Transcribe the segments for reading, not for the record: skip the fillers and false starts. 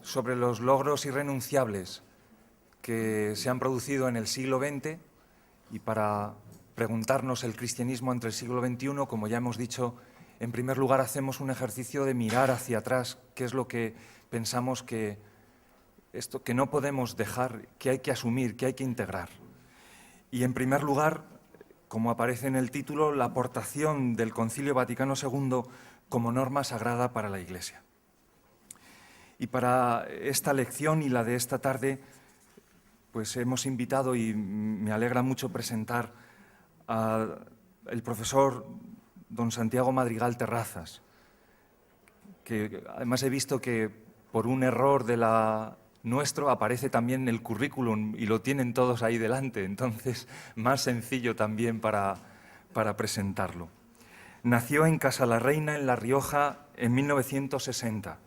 sobre los logros irrenunciables que se han producido en el siglo XX y para preguntarnos el cristianismo entre el siglo XXI, como ya hemos dicho, en primer lugar hacemos un ejercicio de mirar hacia atrás, qué es lo que pensamos que no podemos dejar, que hay que asumir, que hay que integrar. Y en primer lugar, como aparece en el título, la aportación del Concilio Vaticano II como norma sagrada para la Iglesia. Y para esta lección y la de esta tarde, pues hemos invitado, y me alegra mucho presentar al profesor don Santiago Madrigal Terrazas, que además he visto que por un error nuestro aparece también en el currículum y lo tienen todos ahí delante, entonces más sencillo también para presentarlo. Nació en Casalarreina, en La Rioja, en 1960.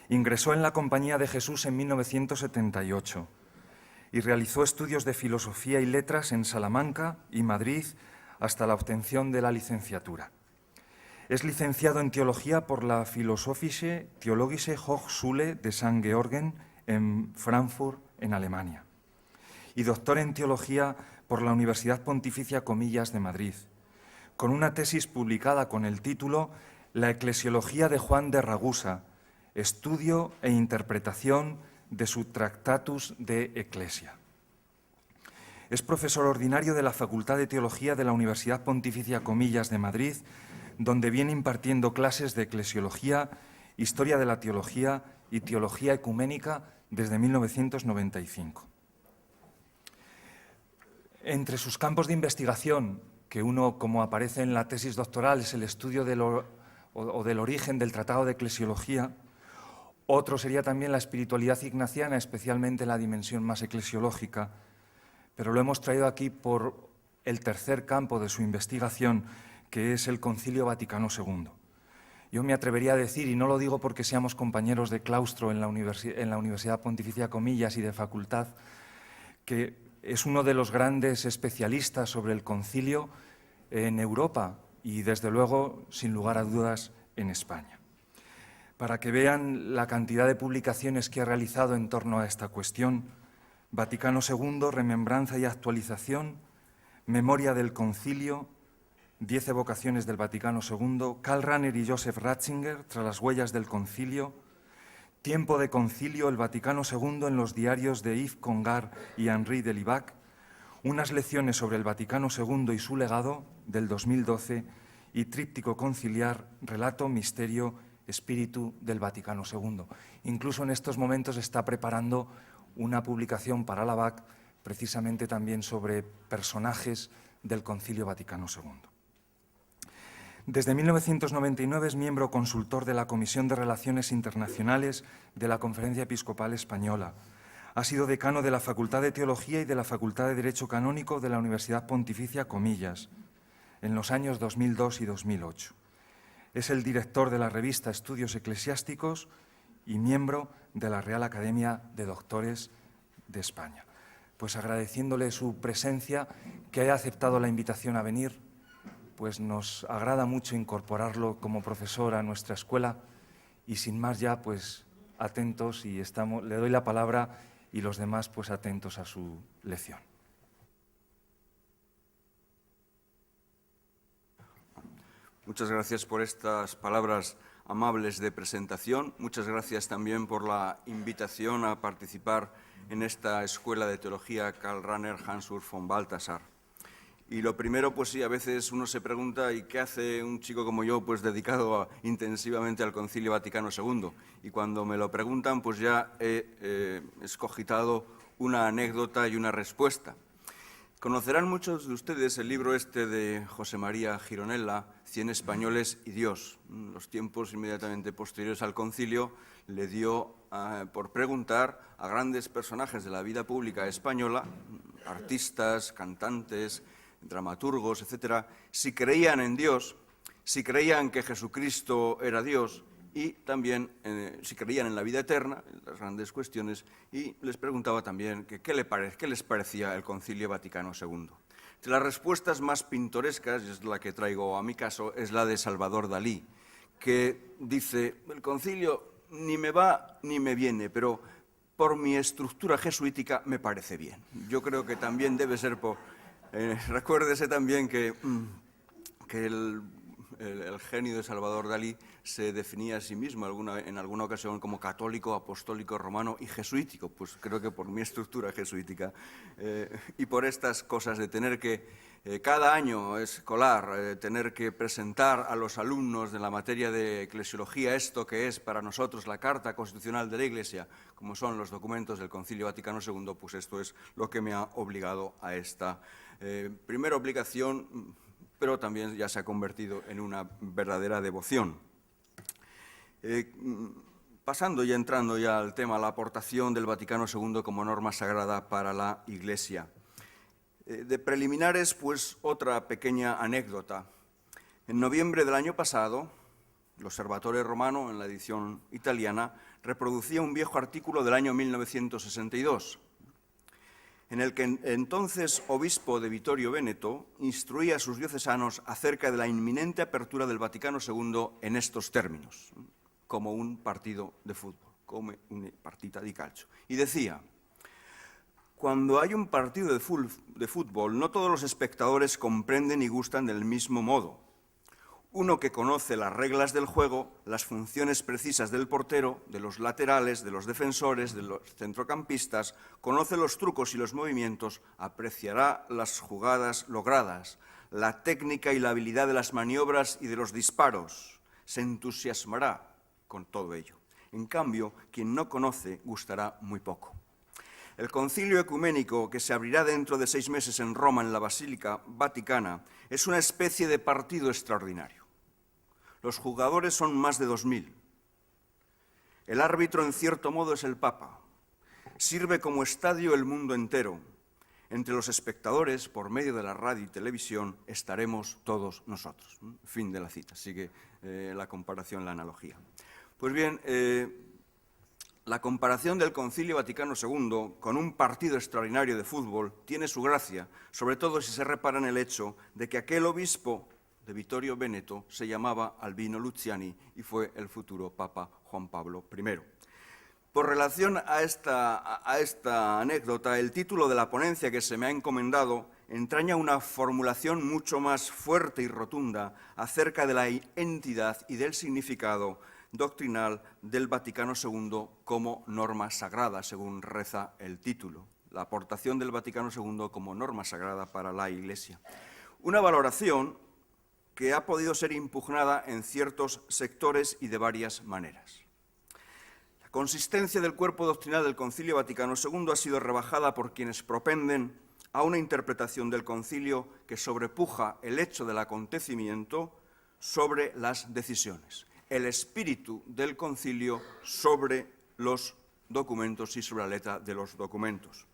Ingresó en la Compañía de Jesús en 1978 y realizó estudios de Filosofía y Letras en Salamanca y Madrid hasta la obtención de la licenciatura. Es licenciado en Teología por la Philosophische Theologische Hochschule de St. Georgen en Frankfurt, en Alemania, y doctor en Teología por la Universidad Pontificia Comillas de Madrid, con una tesis publicada con el título La Eclesiología de Juan de Ragusa, estudio e interpretación de su Tractatus de Ecclesia. Es profesor ordinario de la Facultad de Teología de la Universidad Pontificia Comillas de Madrid, donde viene impartiendo clases de eclesiología, historia de la teología y teología ecuménica desde 1995. Entre sus campos de investigación, que uno, como aparece en la tesis doctoral, es el estudio del origen del Tratado de Eclesiología, otro sería también la espiritualidad ignaciana, especialmente la dimensión más eclesiológica, pero lo hemos traído aquí por el tercer campo de su investigación, que es el Concilio Vaticano II. Yo me atrevería a decir, y no lo digo porque seamos compañeros de claustro en la Universidad Pontificia Comillas y de facultad, que es uno de los grandes especialistas sobre el concilio en Europa y, desde luego, sin lugar a dudas, en España. Para que vean la cantidad de publicaciones que ha realizado en torno a esta cuestión: Vaticano II, Remembranza y Actualización, Memoria del Concilio, 10 evocaciones del Vaticano II, Karl Rahner y Joseph Ratzinger, Tras las huellas del Concilio, Tiempo de Concilio, el Vaticano II en los diarios de Yves Congar y Henri de Libac, unas lecciones sobre el Vaticano II y su legado, del 2012, y Tríptico Conciliar, Relato, Misterio, Espíritu del Vaticano II. Incluso en estos momentos está preparando una publicación para la BAC, precisamente también sobre personajes del Concilio Vaticano II. Desde 1999 es miembro consultor de la Comisión de Relaciones Internacionales de la Conferencia Episcopal Española. Ha sido decano de la Facultad de Teología y de la Facultad de Derecho Canónico de la Universidad Pontificia Comillas en los años 2002 y 2008. Es el director de la revista Estudios Eclesiásticos y miembro de la Real Academia de Doctores de España. Pues agradeciéndole su presencia, que haya aceptado la invitación a venir, pues nos agrada mucho incorporarlo como profesor a nuestra escuela, y sin más ya, pues atentos, y le doy la palabra, y los demás pues atentos a su lección. Muchas gracias por estas palabras amables de presentación. Muchas gracias también por la invitación a participar en esta Escuela de Teología Karl Rahner Hans-Urs von Balthasar. Y lo primero, pues sí, a veces uno se pregunta, ¿y qué hace un chico como yo, pues dedicado intensivamente al Concilio Vaticano II? Y cuando me lo preguntan, pues ya he escogitado una anécdota y una respuesta. Conocerán muchos de ustedes el libro este de José María Gironella, 100 españoles y Dios. En los tiempos inmediatamente posteriores al concilio le dio por preguntar a grandes personajes de la vida pública española, artistas, cantantes, dramaturgos, etcétera, si creían en Dios, si creían que Jesucristo era Dios y también si creían en la vida eterna, en las grandes cuestiones, y les preguntaba también qué les parecía el Concilio Vaticano II. De las respuestas más pintorescas, y es la que traigo a mi caso, es la de Salvador Dalí, que dice: el concilio ni me va ni me viene, pero por mi estructura jesuítica me parece bien. Yo creo que también debe ser por... recuérdese también que el genio de Salvador Dalí se definía a sí mismo en alguna ocasión como católico, apostólico, romano y jesuítico. Pues creo que por mi estructura jesuítica y por estas cosas de tener que, cada año escolar, tener que presentar a los alumnos de la materia de eclesiología esto que es para nosotros la Carta Constitucional de la Iglesia, como son los documentos del Concilio Vaticano II, pues esto es lo que me ha obligado a esta primera obligación, pero también ya se ha convertido en una verdadera devoción. Pasando y entrando ya al tema, la aportación del Vaticano II como norma sagrada para la Iglesia. De preliminares, pues otra pequeña anécdota. En noviembre del año pasado, el Osservatore Romano, en la edición italiana, reproducía un viejo artículo del año 1962, en el que entonces obispo de Vittorio Veneto instruía a sus diocesanos acerca de la inminente apertura del Vaticano II en estos términos, como un partido de fútbol, come una partita di calcio. Y decía: cuando hay un partido de fútbol, no todos los espectadores comprenden y gustan del mismo modo. Uno que conoce las reglas del juego, las funciones precisas del portero, de los laterales, de los defensores, de los centrocampistas, conoce los trucos y los movimientos, apreciará las jugadas logradas, la técnica y la habilidad de las maniobras y de los disparos, se entusiasmará con todo ello. En cambio, quien no conoce gustará muy poco. El concilio ecuménico, que se abrirá dentro de 6 meses en Roma, en la Basílica Vaticana, es una especie de partido extraordinario. Los jugadores son más de 2000. El árbitro, en cierto modo, es el Papa. Sirve como estadio el mundo entero. Entre los espectadores, por medio de la radio y televisión, estaremos todos nosotros. Fin de la cita. Sigue la comparación, la analogía. Pues bien, la comparación del Concilio Vaticano II con un partido extraordinario de fútbol tiene su gracia, sobre todo si se repara en el hecho de que aquel obispo de Vittorio Veneto se llamaba Albino Luciani y fue el futuro Papa Juan Pablo I. Por relación a esta anécdota, el título de la ponencia que se me ha encomendado entraña una formulación mucho más fuerte y rotunda acerca de la entidad y del significado doctrinal del Vaticano II como norma sagrada, según reza el título, la aportación del Vaticano II como norma sagrada para la Iglesia. Una valoración que ha podido ser impugnada en ciertos sectores y de varias maneras. La consistencia del cuerpo doctrinal del Concilio Vaticano II ha sido rebajada por quienes propenden a una interpretación del concilio que sobrepuja el hecho del acontecimiento sobre las decisiones, el espíritu del concilio sobre los documentos y sobre la letra de los documentos.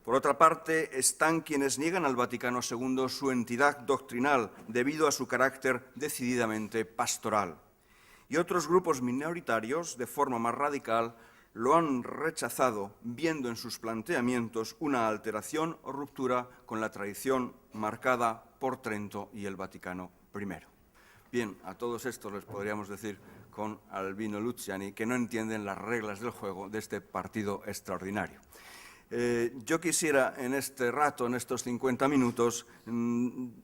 Por otra parte, están quienes niegan al Vaticano II su entidad doctrinal debido a su carácter decididamente pastoral. Y otros grupos minoritarios, de forma más radical, lo han rechazado, viendo en sus planteamientos una alteración o ruptura con la tradición marcada por Trento y el Vaticano I. Bien, a todos estos les podríamos decir con Albino Luciani que no entienden las reglas del juego de este partido extraordinario. Yo quisiera en este rato, en estos 50 minutos,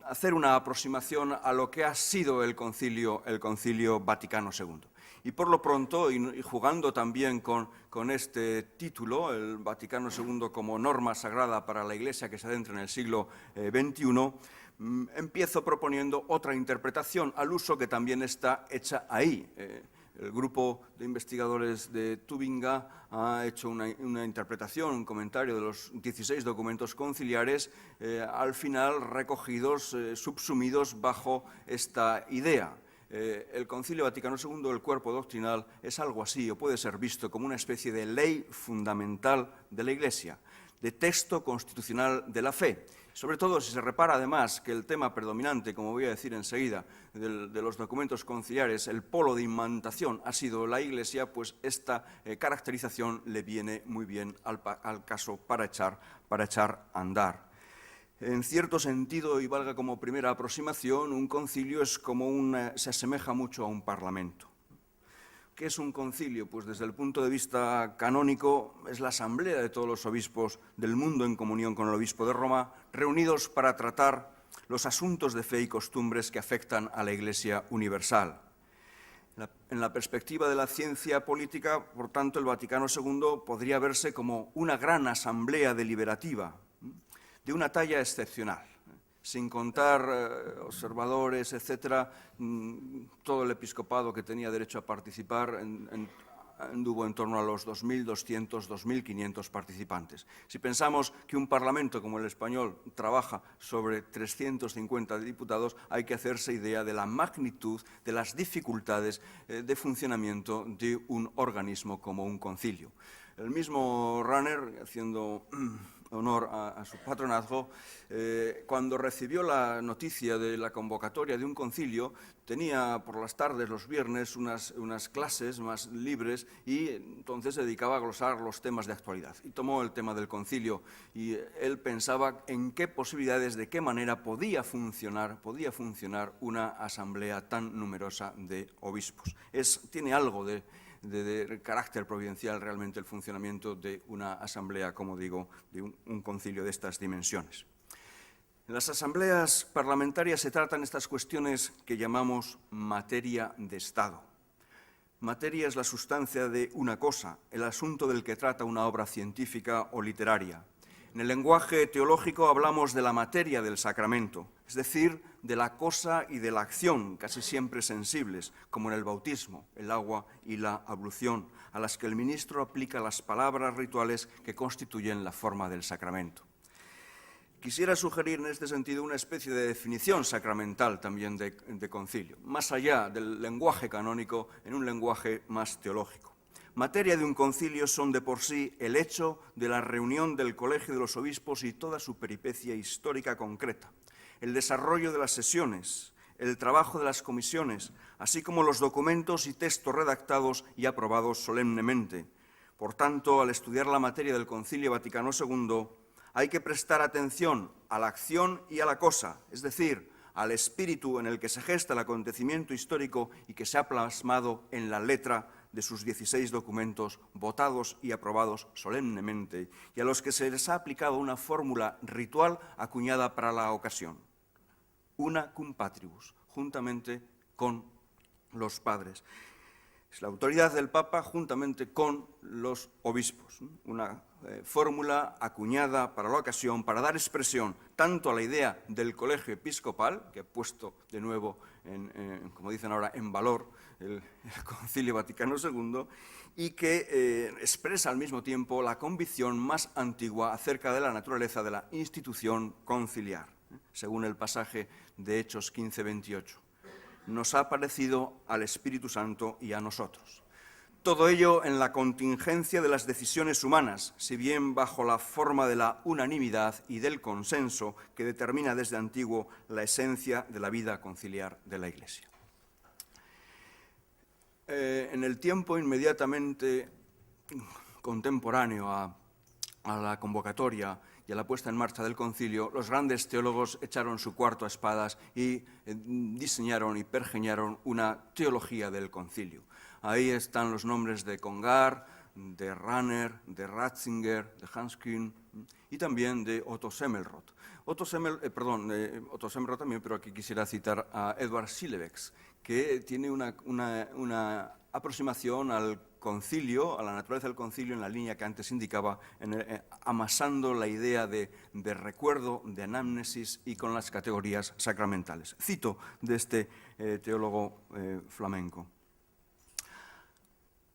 hacer una aproximación a lo que ha sido el Concilio Vaticano II. Y por lo pronto, y jugando también con este título, el Vaticano II como norma sagrada para la Iglesia que se adentra en el siglo XXI, empiezo proponiendo otra interpretación al uso que también está hecha ahí. El grupo de investigadores de Tubinga ha hecho una interpretación, un comentario de los 16 documentos conciliares, al final recogidos, subsumidos bajo esta idea. El Concilio Vaticano II, el cuerpo doctrinal, es algo así, o puede ser visto como una especie de ley fundamental de la Iglesia, de texto constitucional de la fe. Sobre todo si se repara además que el tema predominante, como voy a decir enseguida, de los documentos conciliares, el polo de imantación ha sido la Iglesia, pues esta caracterización le viene muy bien al caso para echar a andar. En cierto sentido, y valga como primera aproximación, un concilio es como se asemeja mucho a un parlamento, ¿Qué es un concilio? Pues desde el punto de vista canónico es la asamblea de todos los obispos del mundo en comunión con el obispo de Roma, reunidos para tratar los asuntos de fe y costumbres que afectan a la Iglesia universal. En la perspectiva de la ciencia política, por tanto, el Vaticano II podría verse como una gran asamblea deliberativa de una talla excepcional. Sin contar observadores, etcétera, todo el episcopado que tenía derecho a participar anduvo en torno a los 2.200, 2.500 participantes. Si pensamos que un parlamento como el español trabaja sobre 350 diputados, hay que hacerse idea de la magnitud, de las dificultades de funcionamiento de un organismo como un concilio. El mismo Rahner, haciendo honor a su patronazgo, cuando recibió la noticia de la convocatoria de un concilio, tenía por las tardes, los viernes, unas clases más libres y entonces se dedicaba a glosar los temas de actualidad. Y tomó el tema del concilio y él pensaba en qué posibilidades, de qué manera podía funcionar una asamblea tan numerosa de obispos. Tiene algo de carácter providencial realmente el funcionamiento de una asamblea, como digo, de un concilio de estas dimensiones. En las asambleas parlamentarias se tratan estas cuestiones que llamamos materia de Estado. Materia es la sustancia de una cosa, el asunto del que trata una obra científica o literaria. En el lenguaje teológico hablamos de la materia del sacramento, es decir, de la cosa y de la acción, casi siempre sensibles, como en el bautismo, el agua y la ablución, a las que el ministro aplica las palabras rituales que constituyen la forma del sacramento. Quisiera sugerir en este sentido una especie de definición sacramental también de concilio, más allá del lenguaje canónico, en un lenguaje más teológico. Materia de un concilio son de por sí el hecho de la reunión del Colegio de los Obispos y toda su peripecia histórica concreta, el desarrollo de las sesiones, el trabajo de las comisiones, así como los documentos y textos redactados y aprobados solemnemente. Por tanto, al estudiar la materia del Concilio Vaticano II, hay que prestar atención a la acción y a la cosa, es decir, al espíritu en el que se gesta el acontecimiento histórico y que se ha plasmado en la letra de sus 16 documentos votados y aprobados solemnemente y a los que se les ha aplicado una fórmula ritual acuñada para la ocasión, una cum patribus, juntamente con los padres. Es la autoridad del Papa juntamente con los obispos, una fórmula acuñada para la ocasión, para dar expresión tanto a la idea del colegio episcopal, que ha puesto de nuevo, como dicen ahora, en valor el Concilio Vaticano II, y que expresa al mismo tiempo la convicción más antigua acerca de la naturaleza de la institución conciliar, según el pasaje de Hechos 15:28. Nos ha parecido al Espíritu Santo y a nosotros. Todo ello en la contingencia de las decisiones humanas, si bien bajo la forma de la unanimidad y del consenso que determina desde antiguo la esencia de la vida conciliar de la Iglesia. En el tiempo inmediatamente contemporáneo a la convocatoria y a la puesta en marcha del concilio, los grandes teólogos echaron su cuarto a espadas y diseñaron y pergeñaron una teología del concilio. Ahí están los nombres de Congar, de Rahner, de Ratzinger, de Hans Kühn y también de Otto Semmelroth. Otto Semmelroth también, pero aquí quisiera citar a Edward Schillebeeckx, que tiene una aproximación al concilio, a la naturaleza del concilio en la línea que antes indicaba, amasando la idea de recuerdo, de anamnesis y con las categorías sacramentales. Cito de este teólogo flamenco.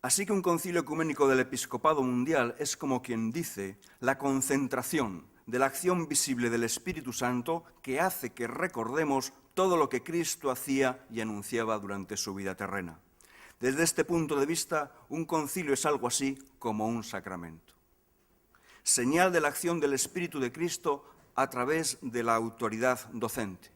Así que un concilio ecuménico del episcopado mundial es, como quien dice, la concentración de la acción visible del Espíritu Santo que hace que recordemos todo lo que Cristo hacía y anunciaba durante su vida terrena. Desde este punto de vista, un concilio es algo así como un sacramento. Señal de la acción del Espíritu de Cristo a través de la autoridad docente.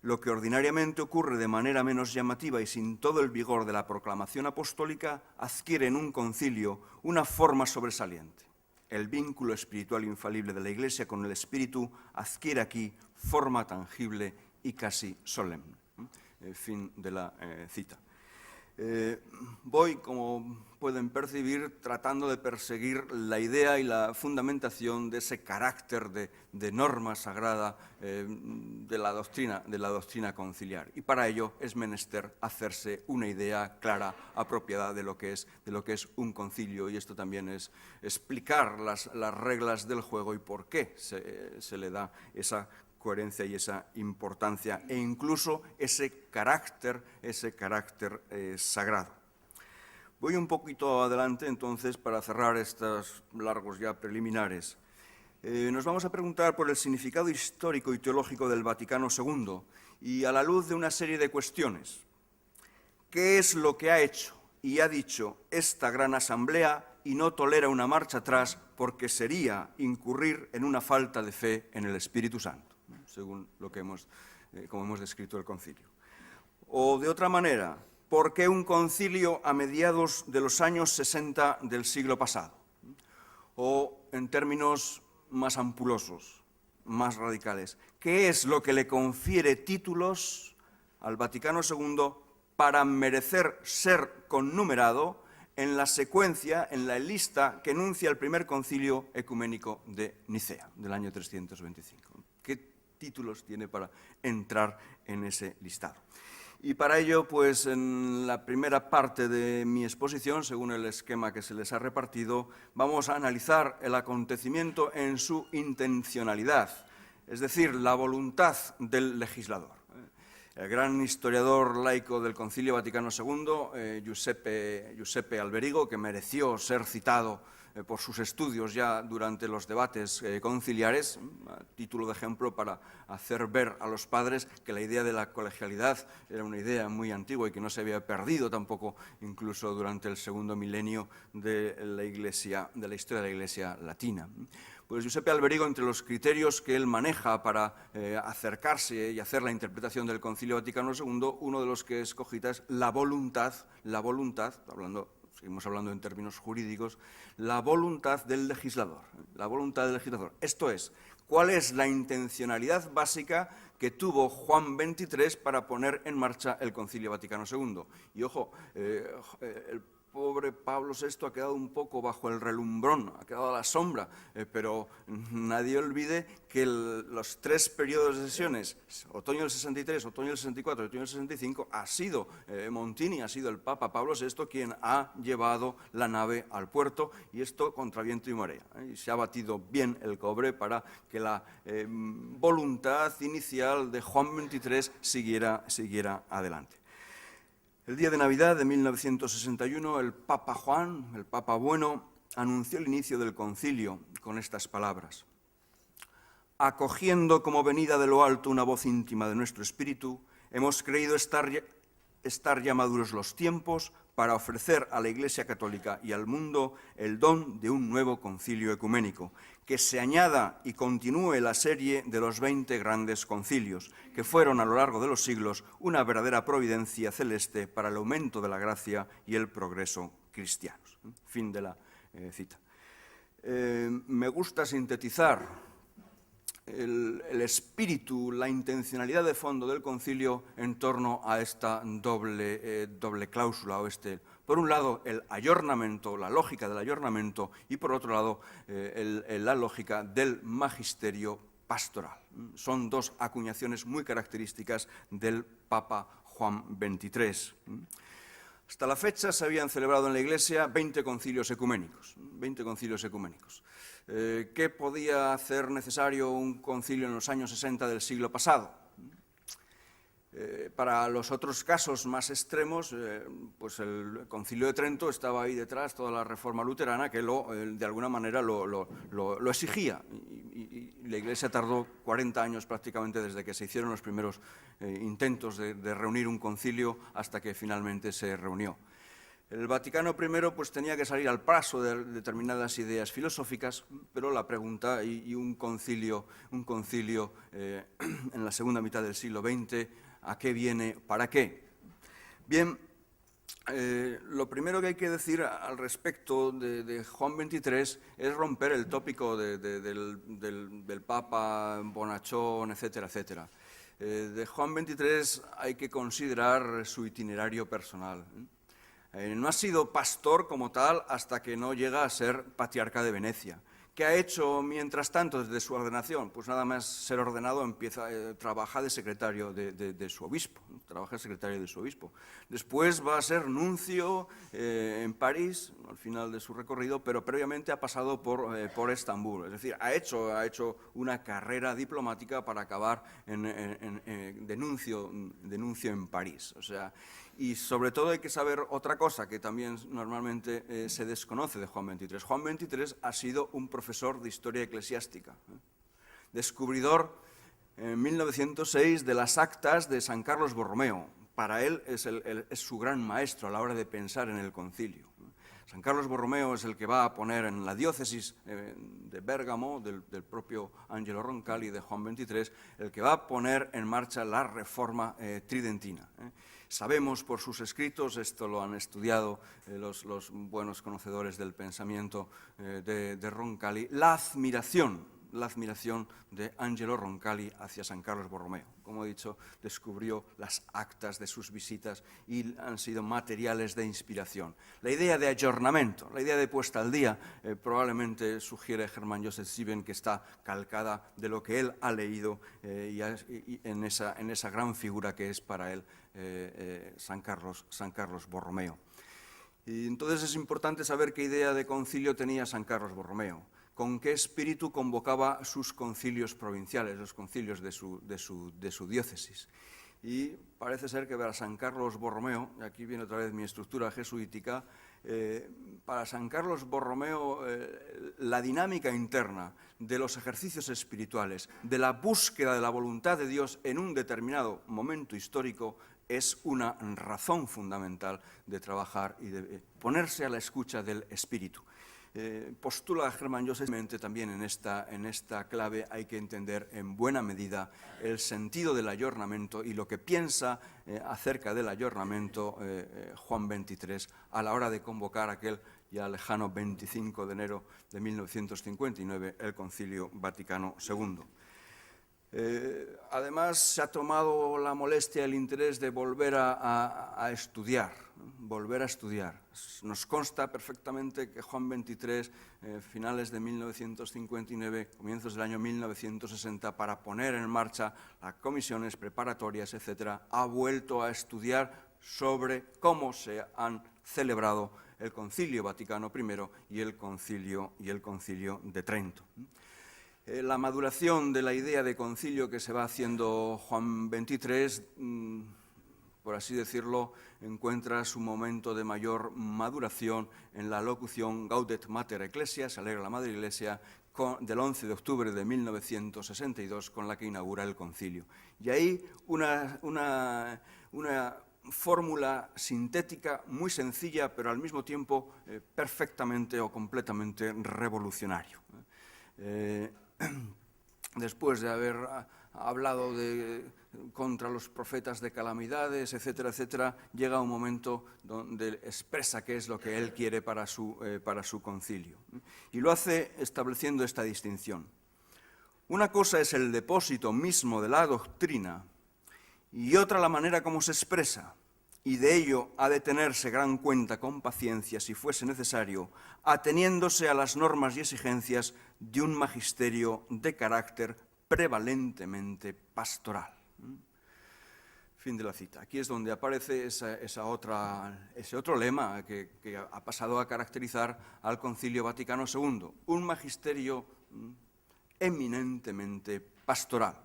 Lo que ordinariamente ocurre de manera menos llamativa y sin todo el vigor de la proclamación apostólica, adquiere en un concilio una forma sobresaliente. El vínculo espiritual infalible de la Iglesia con el Espíritu adquiere aquí forma tangible y casi solemne. Fin de la cita. Voy, como pueden percibir, tratando de perseguir la idea y la fundamentación de ese carácter de norma sagrada de la doctrina conciliar. Y para ello es menester hacerse una idea clara, apropiada de lo que es un concilio, y esto también es explicar las reglas del juego y por qué se le da esa coherencia y esa importancia, e incluso ese carácter sagrado. Voy un poquito adelante, entonces, para cerrar estos largos ya preliminares. Nos vamos a preguntar por el significado histórico y teológico del Vaticano II y a la luz de una serie de cuestiones. ¿Qué es lo que ha hecho y ha dicho esta gran asamblea y no tolera una marcha atrás porque sería incurrir en una falta de fe en el Espíritu Santo, según lo que como hemos descrito el concilio? O de otra manera, ¿por qué un concilio a mediados de los años 60 del siglo pasado? O, en términos más ampulosos, más radicales, ¿qué es lo que le confiere títulos al Vaticano II para merecer ser connumerado en la secuencia, en la lista que enuncia el primer concilio ecuménico de Nicea, del año 325? ¿Qué títulos tiene para entrar en ese listado? Y para ello, pues en la primera parte de mi exposición, según el esquema que se les ha repartido, vamos a analizar el acontecimiento en su intencionalidad, es decir, la voluntad del legislador. El gran historiador laico del Concilio Vaticano II, Giuseppe Alberigo, que mereció ser citado por sus estudios ya durante los debates conciliares, a título de ejemplo para hacer ver a los padres que la idea de la colegialidad era una idea muy antigua y que no se había perdido tampoco incluso durante el segundo milenio de la historia de la Iglesia latina. Pues Giuseppe Alberigo, entre los criterios que él maneja para acercarse y hacer la interpretación del Concilio Vaticano II, uno de los que escogita es la voluntad, seguimos hablando en términos jurídicos, la voluntad del legislador. La voluntad del legislador. Esto es, ¿cuál es la intencionalidad básica que tuvo Juan XXIII para poner en marcha el Concilio Vaticano II? Y ojo, el pobre Pablo VI ha quedado un poco bajo el relumbrón, ha quedado a la sombra, pero nadie olvide que los tres periodos de sesiones, otoño del 63, otoño del 64 y otoño del 65, ha sido Montini, ha sido el Papa Pablo VI quien ha llevado la nave al puerto, y esto contra viento y marea. Y se ha batido bien el cobre para que la voluntad inicial de Juan XXIII siguiera adelante. El día de Navidad de 1961, el Papa Juan, el Papa Bueno, anunció el inicio del concilio con estas palabras: acogiendo como venida de lo alto una voz íntima de nuestro espíritu, hemos creído estar ya maduros los tiempos para ofrecer a la Iglesia Católica y al mundo el don de un nuevo concilio ecuménico, que se añada y continúe la serie de los 20 grandes concilios, que fueron a lo largo de los siglos una verdadera providencia celeste para el aumento de la gracia y el progreso cristianos. Fin de la cita. Me gusta sintetizar el espíritu, la intencionalidad de fondo del concilio en torno a esta doble cláusula, por un lado el ayornamiento, la lógica del ayornamiento, y por otro lado la lógica del magisterio pastoral. Son dos acuñaciones muy características del Papa Juan XXIII. Hasta la fecha se habían celebrado en la Iglesia 20 concilios ecuménicos. ¿Qué podía hacer necesario un concilio en los años 60 del siglo pasado? Para los otros casos más extremos, pues el Concilio de Trento estaba ahí detrás, toda la reforma luterana, que de alguna manera lo exigía. Y la Iglesia tardó 40 años prácticamente desde que se hicieron los primeros intentos de reunir un concilio hasta que finalmente se reunió. El Vaticano I pues, tenía que salir al paso de determinadas ideas filosóficas, pero la pregunta, y un concilio en la segunda mitad del siglo XX, ¿a qué viene? ¿Para qué? Bien, lo primero que hay que decir al respecto de Juan XXIII es romper el tópico del Papa, bonachón, etcétera, etcétera. De Juan XXIII hay que considerar su itinerario personal. No ha sido pastor como tal hasta que no llega a ser patriarca de Venecia. ¿Qué ha hecho mientras tanto desde su ordenación? Pues nada más ser ordenado trabaja de secretario de su obispo, trabaja de secretario de su obispo. Después va a ser nuncio en París, al final de su recorrido, pero previamente ha pasado por Estambul. Es decir, ha hecho una carrera diplomática para acabar de nuncio en París. O sea, y sobre todo hay que saber otra cosa que también normalmente se desconoce de Juan XXIII. Juan XXIII ha sido un profesor de historia eclesiástica, descubridor en 1906 de las actas de San Carlos Borromeo. Para él es su gran maestro a la hora de pensar en el concilio. San Carlos Borromeo es el que va a poner en la diócesis de Bérgamo, del propio Angelo Roncalli, de Juan XXIII, el que va a poner en marcha la reforma tridentina. Sabemos por sus escritos, esto lo han estudiado los buenos conocedores del pensamiento de Roncalli, la admiración de Angelo Roncalli hacia San Carlos Borromeo. Como he dicho, descubrió las actas de sus visitas y han sido materiales de inspiración. La idea de ayornamiento, la idea de puesta al día, probablemente sugiere Hermann Joseph Sieben que está calcada de lo que él ha leído y en esa gran figura que es para él San Carlos Borromeo. Y entonces es importante saber qué idea de concilio tenía San Carlos Borromeo, con qué espíritu convocaba sus concilios provinciales, los concilios de su diócesis. Y parece ser que para San Carlos Borromeo, y aquí viene otra vez mi estructura jesuítica, para San Carlos Borromeo la dinámica interna de los ejercicios espirituales, de la búsqueda de la voluntad de Dios en un determinado momento histórico, es una razón fundamental de trabajar y de ponerse a la escucha del espíritu. Postula Hermann Joseph también en esta clave hay que entender en buena medida el sentido del ayornamiento y lo que piensa acerca del ayornamiento Juan XXIII a la hora de convocar aquel ya lejano 25 de enero de 1959 el Concilio Vaticano II. Además, se ha tomado la molestia, el interés de volver a estudiar, Nos consta perfectamente que Juan XXIII, finales de 1959, comienzos del año 1960, para poner en marcha las comisiones preparatorias, etc., ha vuelto a estudiar sobre cómo se han celebrado el Concilio Vaticano I y el Concilio de Trento. La maduración de la idea de concilio que se va haciendo Juan XXIII, por así decirlo, encuentra su momento de mayor maduración en la locución Gaudet Mater Ecclesia, se alegra la Madre Iglesia, del 11 de octubre de 1962, con la que inaugura el concilio. Y ahí una fórmula sintética muy sencilla, pero al mismo tiempo perfectamente o completamente revolucionario. Después de haber hablado contra los profetas de calamidades, etcétera, etcétera, llega un momento donde expresa qué es lo que él quiere para su concilio. Y lo hace estableciendo esta distinción. Una cosa es el depósito mismo de la doctrina y otra la manera como se expresa. Y de ello ha de tenerse gran cuenta con paciencia, si fuese necesario, ateniéndose a las normas y exigencias de un magisterio de carácter prevalentemente pastoral. Fin de la cita. Aquí es donde aparece ese otro lema que ha pasado a caracterizar al Concilio Vaticano II, un magisterio eminentemente pastoral.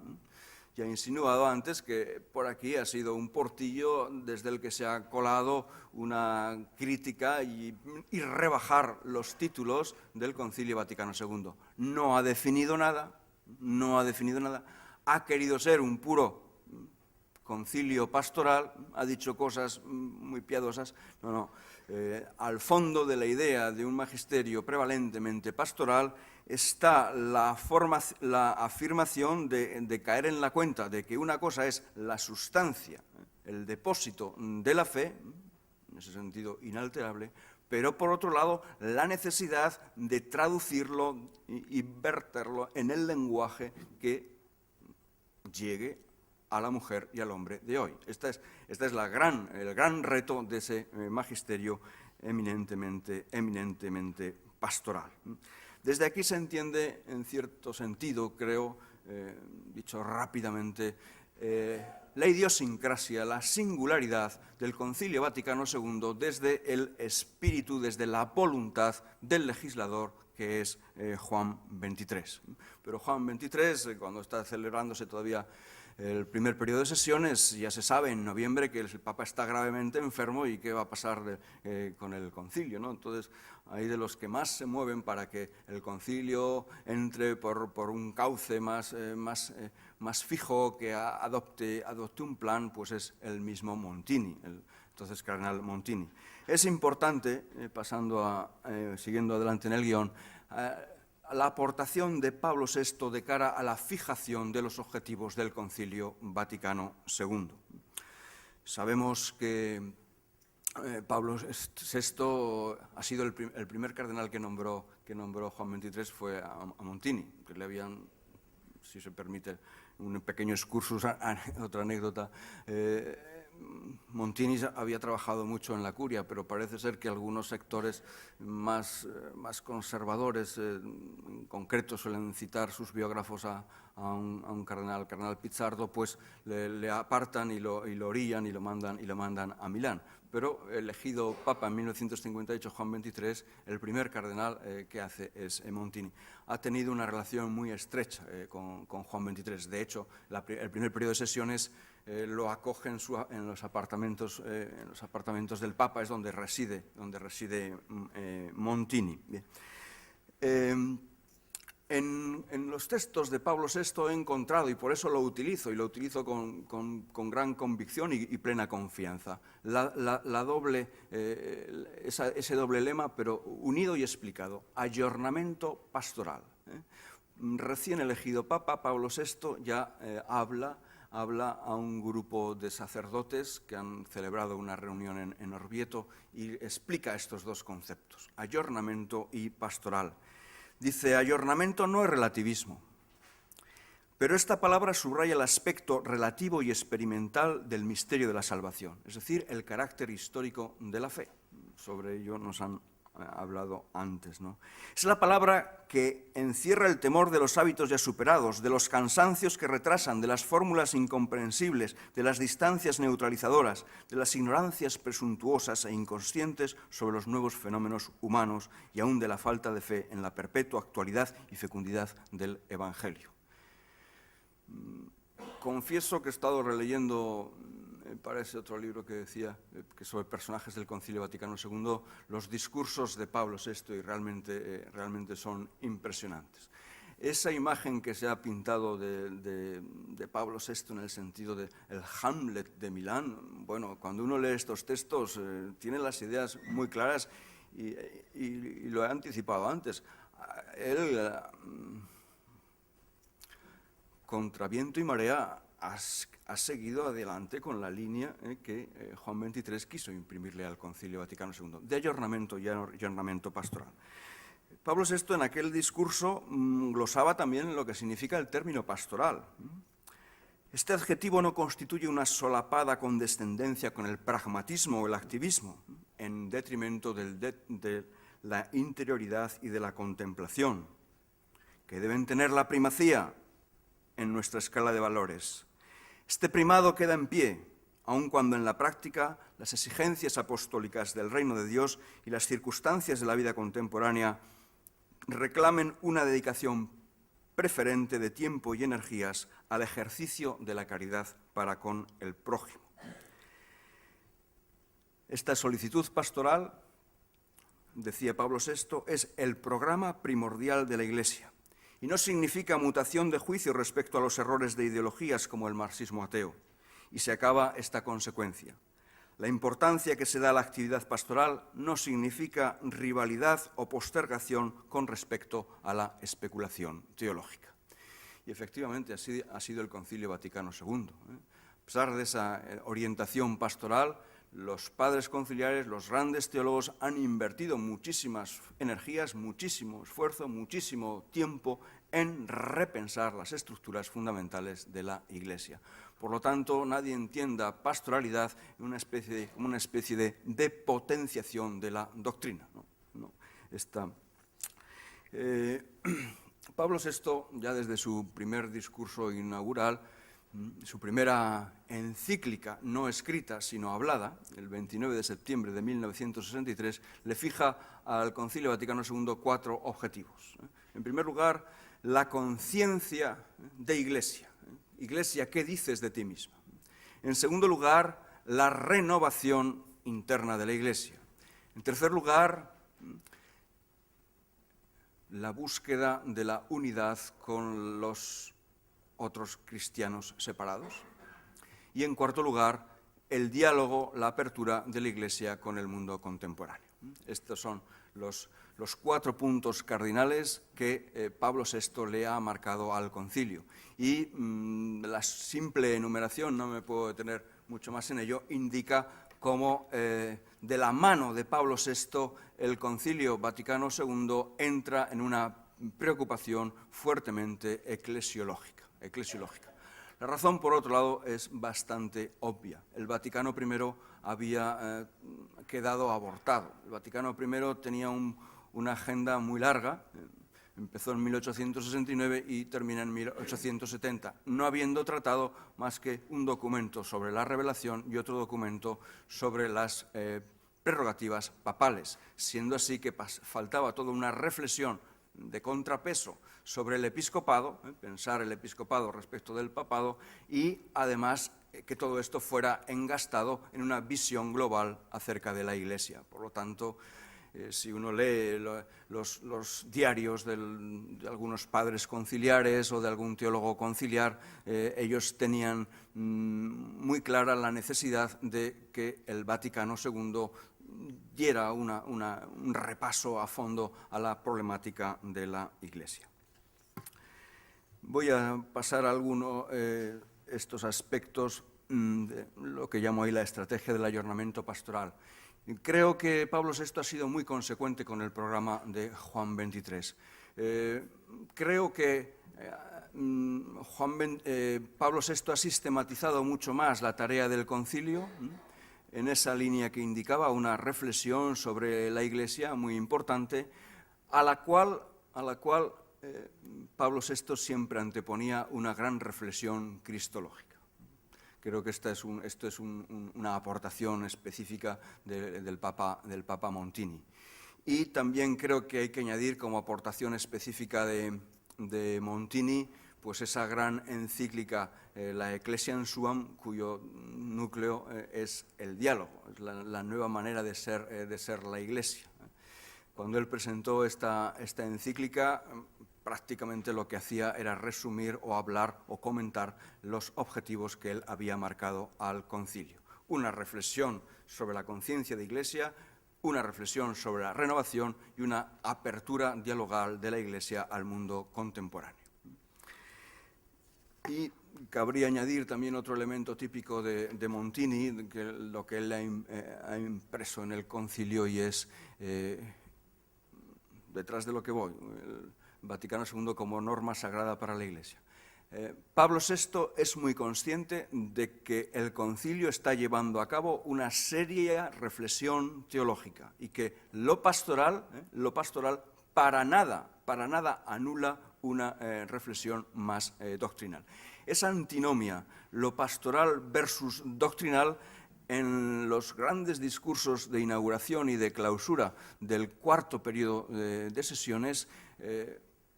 Ya he insinuado antes que por aquí ha sido un portillo desde el que se ha colado una crítica y rebajar los títulos del Concilio Vaticano II. No ha definido nada, ha querido ser un puro concilio pastoral, ha dicho cosas muy piadosas, al fondo de la idea de un magisterio prevalentemente pastoral está la afirmación de caer en la cuenta de que una cosa es la sustancia, el depósito de la fe, en ese sentido inalterable, pero por otro lado la necesidad de traducirlo y verterlo en el lenguaje que llegue a la mujer y al hombre de hoy. Este es el gran reto de ese magisterio eminentemente pastoral. Desde aquí se entiende, en cierto sentido, creo, dicho rápidamente, la idiosincrasia, la singularidad del Concilio Vaticano II desde el espíritu, desde la voluntad del legislador, que es Juan XXIII. Pero Juan XXIII, cuando está celebrándose todavía el primer periodo de sesiones, ya se sabe en noviembre que el Papa está gravemente enfermo y qué va a pasar con el concilio, ¿no? Entonces, hay de los que más se mueven para que el concilio entre por un cauce más fijo, que adopte un plan, pues es el mismo Montini, entonces cardenal Montini. Es importante, siguiendo adelante en el guión, la aportación de Pablo VI de cara a la fijación de los objetivos del Concilio Vaticano II. Sabemos que Pablo VI ha sido el primer cardenal que nombró Juan XXIII, fue a Montini, que le habían, si se permite, un pequeño excursus, otra anécdota. Montini había trabajado mucho en la curia, pero parece ser que algunos sectores más conservadores, en concreto suelen citar sus biógrafos a un cardenal Pizzardo, pues le apartan y lo orillan y lo mandan a Milán. Pero elegido Papa en 1958, Juan XXIII, el primer cardenal que hace es Montini. Ha tenido una relación muy estrecha con Juan XXIII. De hecho, el primer periodo de sesiones lo acoge en los apartamentos del Papa, es donde reside Montini. Bien. En los textos de Pablo VI he encontrado, y por eso lo utilizo con gran convicción y plena confianza, ese doble lema, pero unido y explicado: ayornamiento pastoral. Recién elegido Papa, Pablo VI ya habla a un grupo de sacerdotes que han celebrado una reunión en Orvieto y explica estos dos conceptos, ayornamiento y pastoral. Dice: ayornamiento no es relativismo, pero esta palabra subraya el aspecto relativo y experimental del misterio de la salvación, es decir, el carácter histórico de la fe. Sobre ello nos han hablado antes, ¿no? Es la palabra que encierra el temor de los hábitos ya superados, de los cansancios que retrasan, de las fórmulas incomprensibles, de las distancias neutralizadoras, de las ignorancias presuntuosas e inconscientes sobre los nuevos fenómenos humanos y aún de la falta de fe en la perpetua actualidad y fecundidad del Evangelio. Confieso que he estado releyendo, para ese otro libro que decía, que sobre personajes del Concilio Vaticano II, los discursos de Pablo VI, y realmente son impresionantes. Esa imagen que se ha pintado de Pablo VI en el sentido del Hamlet de Milán, bueno, cuando uno lee estos textos tiene las ideas muy claras y lo he anticipado antes. Él, contra viento y marea, ha seguido adelante con la línea que Juan XXIII quiso imprimirle al Concilio Vaticano II, de ayornamiento y ayornamiento pastoral. Pablo VI en aquel discurso glosaba también lo que significa el término pastoral. Este adjetivo no constituye una solapada condescendencia con el pragmatismo o el activismo, en detrimento de la interioridad y de la contemplación, que deben tener la primacía en nuestra escala de valores. Este primado queda en pie, aun cuando en la práctica las exigencias apostólicas del reino de Dios y las circunstancias de la vida contemporánea reclamen una dedicación preferente de tiempo y energías al ejercicio de la caridad para con el prójimo. Esta solicitud pastoral, decía Pablo VI, es el programa primordial de la Iglesia y no significa mutación de juicio respecto a los errores de ideologías como el marxismo ateo. Y se acaba esta consecuencia. La importancia que se da a la actividad pastoral no significa rivalidad o postergación con respecto a la especulación teológica. Y efectivamente así ha sido el Concilio Vaticano II. A pesar de esa orientación pastoral, los padres conciliares, los grandes teólogos, han invertido muchísimas energías, muchísimo esfuerzo, muchísimo tiempo en repensar las estructuras fundamentales de la Iglesia. Por lo tanto, nadie entienda pastoralidad como una especie de potenciación de la doctrina. ¿No? Pablo VI, ya desde su primer discurso inaugural, su primera encíclica no escrita, sino hablada, el 29 de septiembre de 1963, le fija al Concilio Vaticano II 4 objetivos. En primer lugar, la conciencia de Iglesia. Iglesia, ¿qué dices de ti misma? En segundo lugar, la renovación interna de la Iglesia. En tercer lugar, la búsqueda de la unidad con los otros cristianos separados. Y en cuarto lugar, el diálogo, la apertura de la Iglesia con el mundo contemporáneo. Estos son los 4 puntos cardinales que Pablo VI le ha marcado al concilio. Y la simple enumeración, no me puedo detener mucho más en ello, indica cómo de la mano de Pablo VI el Concilio Vaticano II entra en una preocupación fuertemente eclesiológica. La razón, por otro lado, es bastante obvia. El Vaticano I había quedado abortado. El Vaticano I tenía una agenda muy larga, empezó en 1869 y termina en 1870, no habiendo tratado más que un documento sobre la revelación y otro documento sobre las prerrogativas papales, siendo así que faltaba toda una reflexión de contrapeso sobre el episcopado, pensar el episcopado respecto del papado, y además que todo esto fuera engastado en una visión global acerca de la Iglesia. Por lo tanto, si uno lee los diarios de algunos padres conciliares o de algún teólogo conciliar, ellos tenían muy clara la necesidad de que el Vaticano II diera un repaso a fondo a la problemática de la Iglesia. Voy a pasar a algunos estos aspectos de lo que llamo ahí la estrategia del ayornamiento pastoral. Creo que Pablo VI ha sido muy consecuente con el programa de Juan XXIII. Creo que Pablo VI ha sistematizado mucho más la tarea del concilio, en esa línea que indicaba, una reflexión sobre la Iglesia muy importante, a la cual Pablo VI siempre anteponía una gran reflexión cristológica. Creo que esto es una aportación específica del Papa Montini. Y también creo que hay que añadir como aportación específica de Montini, pues esa gran encíclica, la Ecclesiam Suam, cuyo núcleo es el diálogo, es la nueva manera de ser la Iglesia. Cuando él presentó esta encíclica, prácticamente lo que hacía era resumir o hablar o comentar los objetivos que él había marcado al concilio. Una reflexión sobre la conciencia de Iglesia, una reflexión sobre la renovación y una apertura dialogal de la Iglesia al mundo contemporáneo. Y cabría añadir también otro elemento típico de Montini, que lo que él ha impreso en el concilio, y es, detrás de lo que voy, el Vaticano II como norma sagrada para la Iglesia. Pablo VI es muy consciente de que el concilio está llevando a cabo una seria reflexión teológica y que lo pastoral para nada anula una reflexión más doctrinal. Esa antinomia, lo pastoral versus doctrinal, en los grandes discursos de inauguración y de clausura del cuarto periodo de sesiones,